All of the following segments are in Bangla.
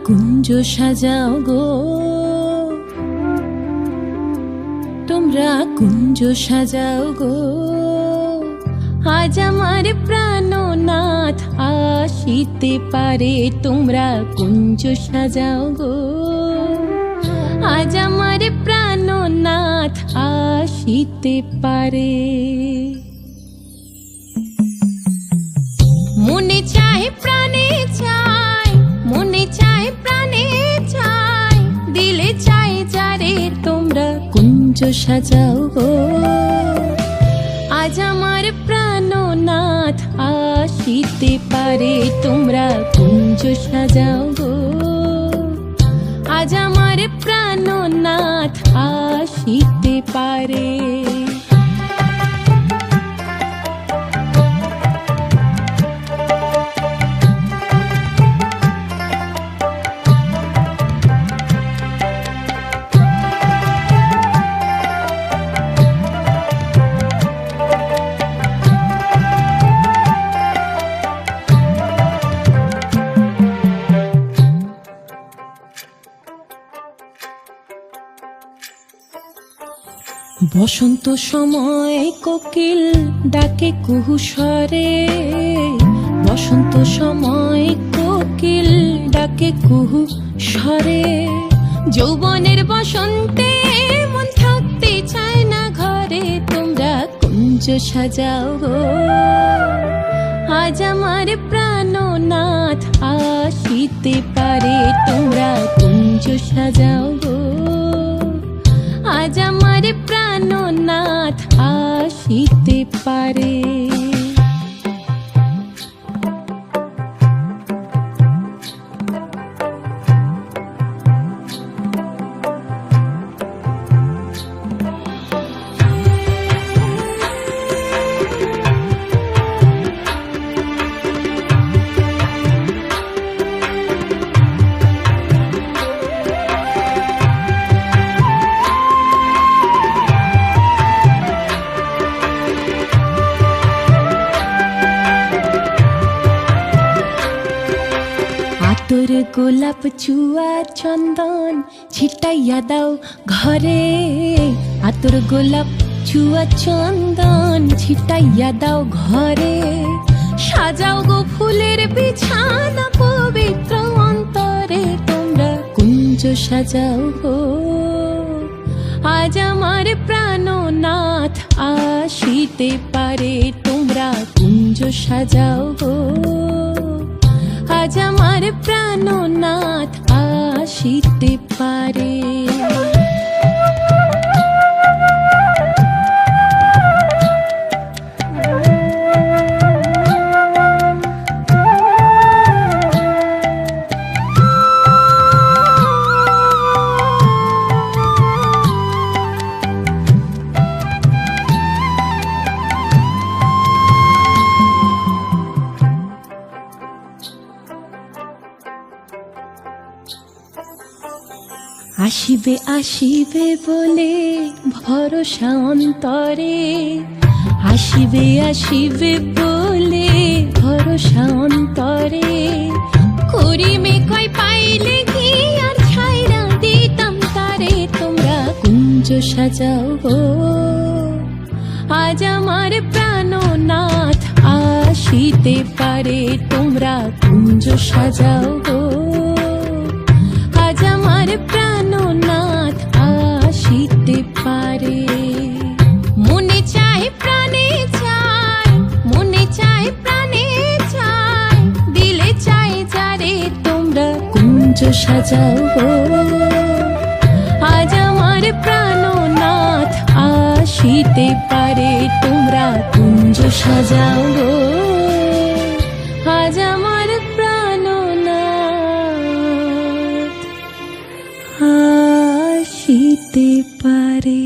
কুঞ্জ সাজাও গো, তোমরা কুঞ্জ সাজাও গো। আজ আমার প্রাণনাথ আসিতে পারে, তোমরা কুঞ্জ সাজাও গো। আজ আমার প্রাণনাথ আসিতে পারে। মনে চায় প্রাণে চায়, মনে চায় প্রাণে চায়, দিলে চায় যারে, তোমরা কুঞ্জ সাজাও গো। আজ আমার প্রাণনাথ আসিতে পারে, তোমরা কুঞ্জ সাজাও গো। আজ আমার প্রাণনাথ আসিতে পারে। বসন্ত সময় কোকিল ডাকে কুহু স্বরে, বসন্ত সময় কোকিল ডাকে কুহু স্বরে। যৌবনের বসন্তে মন থাকতে চায় না ঘরে, তোমরা কুঞ্জ সাজাও গো। আজ আমার প্রাণনাথ আসিতে পারে, তোমরা কুঞ্জ সাজাও গো। আজ আমার প্রাণনাথ আসিতে পারে। আতর গোলাপ চুয়া চন্দন ছিটাইয়া দাও ঘরে, আতর গোলাপ চুয়া চন্দন ছিটাইয়া দাও ঘরে। সাজাও গো ফুলের বিছানা পবিত্র অন্তরে, তোমরা কুঞ্জ সাজাও গো। আজ আমার প্রাণনাথ আসিতে পারে, তোমরা কুঞ্জ সাজাও গো। আজ আমার প্রাণনাথ আসিতে পারে। আসিবে আসিবে বলে ভরসা অন্তরে, আসিবে আসিবে বলে ভরসা অন্তরে। করিমে কয় পাইলে কি আর ছাইরা দিতাম তারে, তোমরা কুঞ্জ সাজাও গো। আজ আমার প্রাণনাথ আসিতে পারে, তোমরা কুঞ্জ সাজাও গো। আজ আমার প্রাণনাথ আসিতে পারে। মনে চায় প্রাণে চায়, মনে চায় প্রাণে চায়, দিলে চায় যারে, তোমরা কুঞ্জ সাজাও গো। আজ আমার প্রাণনাথ আসিতে পারে, তোমরা কুঞ্জ সাজাও গো। আজ আমার প্রাণনাথ আসিতে পারে।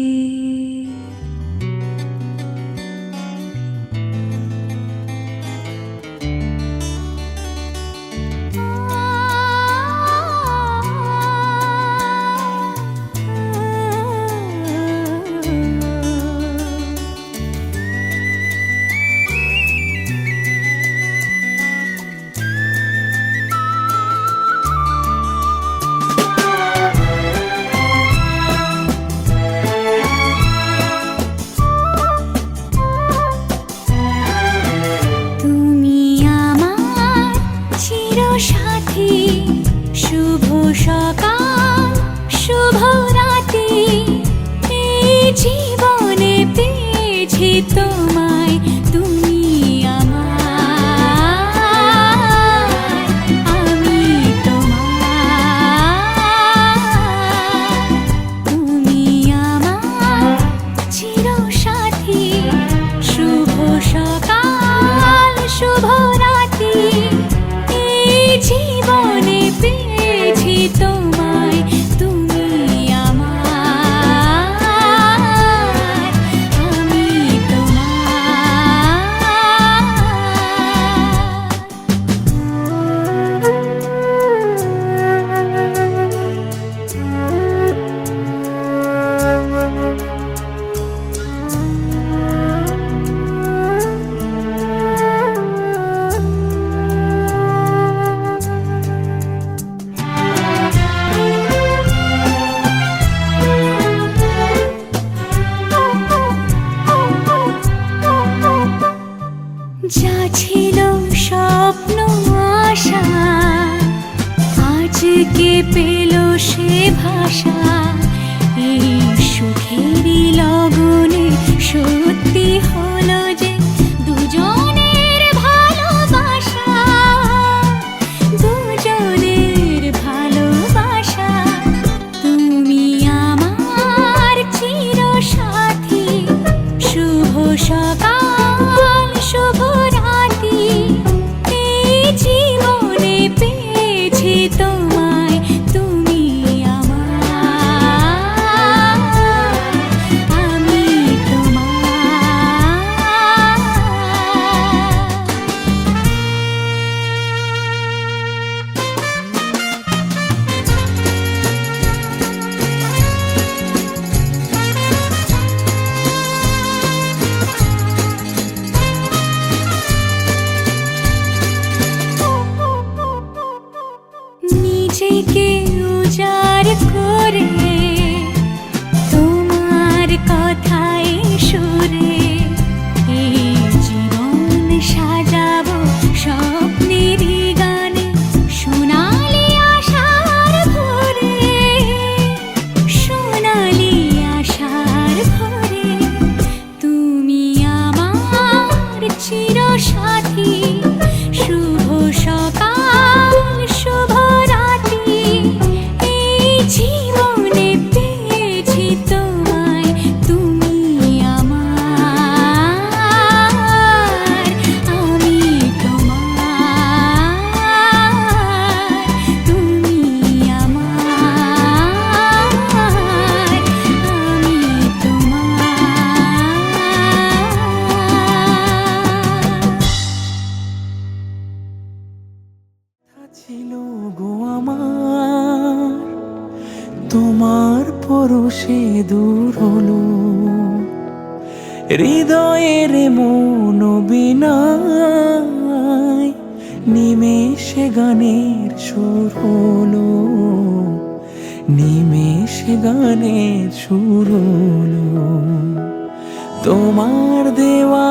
পেল সে ভাষা, এই সুখেরই লগনে সত্যি হলো যে দুজনের ভালোবাসা, দুজনের ভালোবাসা। তুমি আমার চিরসাথী, শুভ সকাল শুভ রাতি, এই জীবনে পেয়েছি তোমায়, তুমি আমার, আমি তোমার। নিজেকে উজাড় করে তোমার কথায় সুরে, এই জীবন সাজাবো স্বপ্নেরই গানে, সোনালি আশার ভোরে, সোনালি আশার ভোরে। তুমি আমার চিরসাথী, শুভ সকাল শুভ রাতি, এই জীবনে পেয়েছি তোমায়, তুমি আমার, আমি তোমার, তুমি আমার, আমি তোমার। ছিল গো আমার, তোমার পরশে দূর হলো, হৃদয়ের মন বিনায় নিমেষে গানের সুর হলো, নিমেষে গানের সুর হলো। তোমার দেওয়া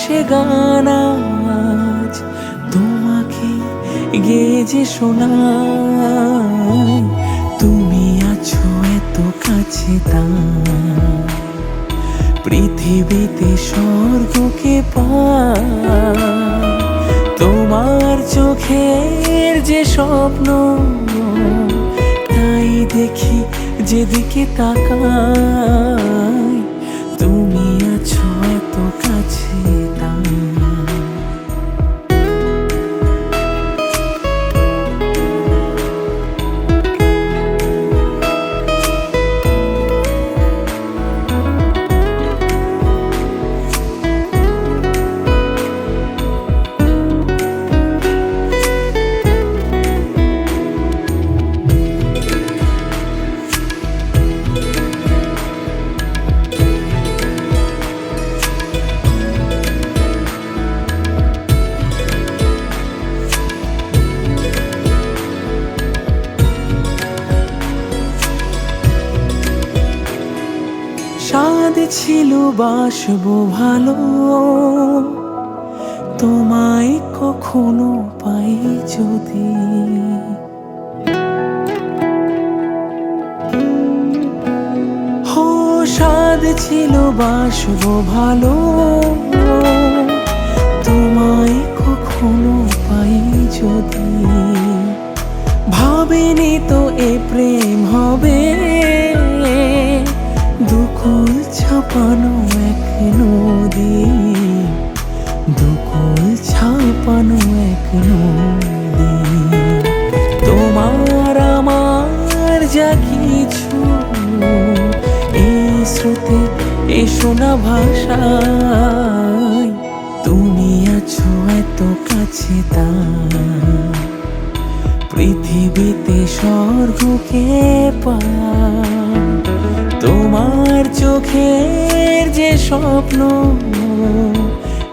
সে গান আজ তোমাকে গেয়ে যে শোনাই, তুমি আছো এত কাছে তাই, পৃথিবীতে স্বর্গকে পাই। তোমার চোখের যে স্বপ্ন, তাই দেখি যেদিকে তাকাই, তুমি আছো এত কাছে তাই। স্বাদ ছিল বাসবো ভালো, তোমায় কখনো পাই যদি, হো স্বাদ ছিল বাসবো ভালো, তোমায় কখনো পাই যদি। ভাবিনি তো এ প্রেম হবে, দুকুল ছাপানো এক নদী, দুকুল ছাপানো এক নদী। তোমার আমার যা কিছু, এই স্রোতে এই শোনা ভাষায়, তুমি আছো এত কাছে তাই, পৃথিবীতে স্বর্গকে পাই। তোমার চোখের যে স্বপ্ন,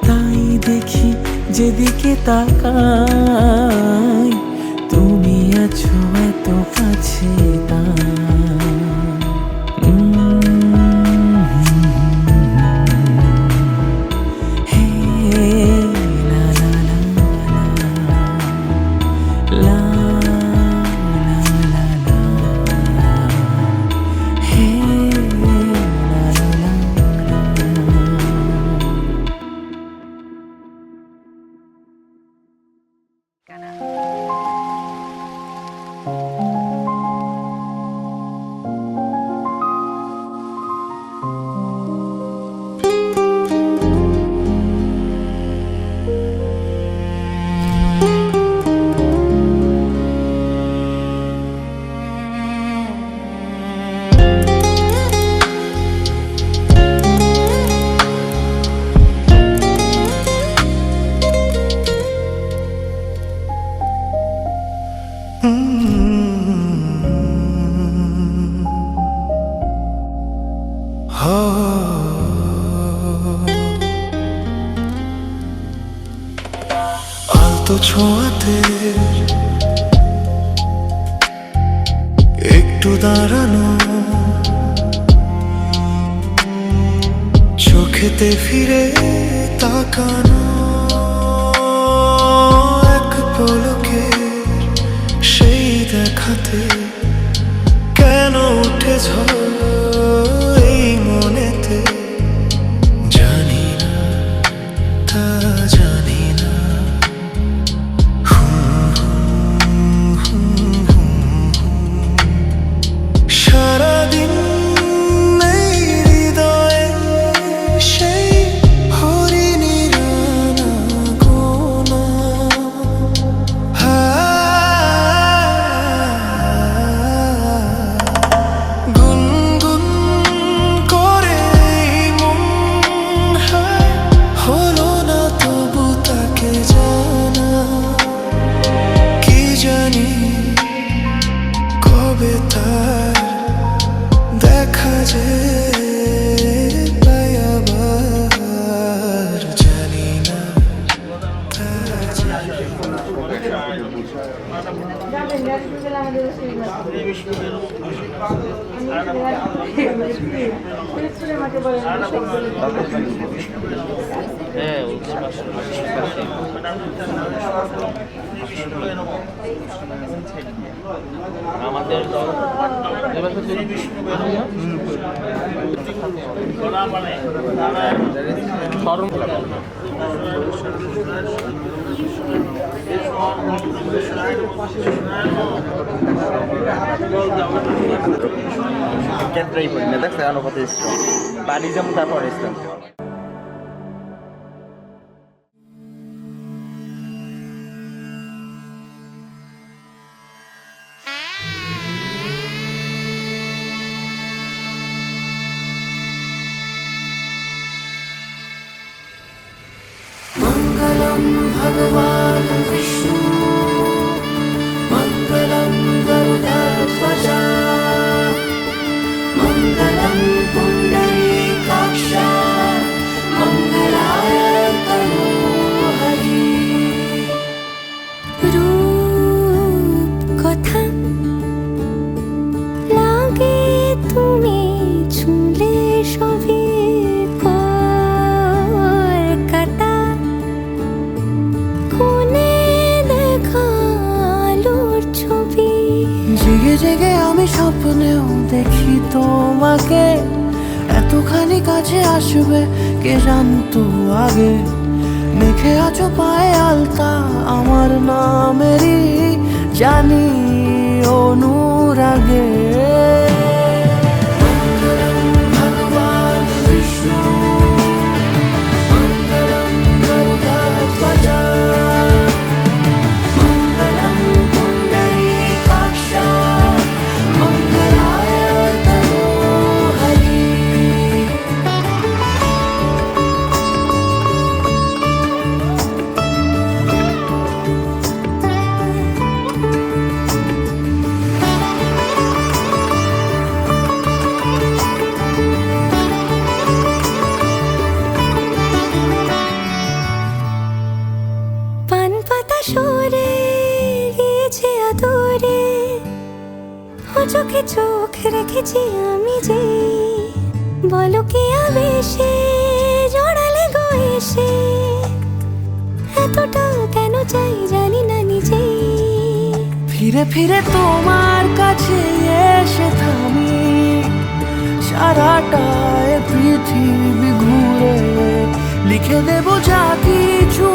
তাই দেখি যেদিকে তাকাই, তুমি আছো এত কাছে তাই। লা লা লা লা লা। আলতো ছোঁয়াতে একটু দাঁড়ানো, চোখেতে ফিরে তাকানো, এক পলকে সেই দেখাতে কেন উঠে ঝড় এই মনেতে, জানি না তা জানি না। সারাদিন এই হৃদয়ে সেই হরিণীর আনাগোনা, গুনগুন করে মন হলো না তবু তাকে জানা, কি জানি কবে তার দেখা যে পাই আবার, জানি না তা জানি আমাদের ক্ষেত্রেই পড়ি না, দেখছে অনুপাতে ইসলাম বাড়ি যেমন তারপর ইসলাম। মঙ্গলম ভগবান বিষ্ণু মঙ্গলম গরুড়ধ্বজ মঙ্গলম পুণ্ডরীকাক্ষ মঙ্গলায় তনূহরি। রূপ কথা লাগে তুমি ছুঁলে সবে কলকাতা, কোনে দেখালোর ছবি। জেগে জেগে আমি স্বপ্নেও দেখি তোমাকে, এতখানি কাছে আসবে কে জানতো আগে। মেখে আছো পায়ে আলতা আমার নামেরই, জানি অনুরাগে। মঙ্গলম ভগবান বিষ্ণু মঙ্গলম গরুড়ধ্বজ মঙ্গলম পুণ্ডরীকাক্ষ মঙ্গলায় তনূহরি। পান পাতা সরে গিয়েছে আদরে, ও চোখে চোখ রেখেছি আমি যে, বলো কি আবেশে জড়ালে গো এসে, এতটা কেন চাই জানি না নিজে। ফিরে ফিরে তোমার কাছে এসে থামি, সারাটায় পৃথিবী ঘুরে লিখে দেব যা কিছু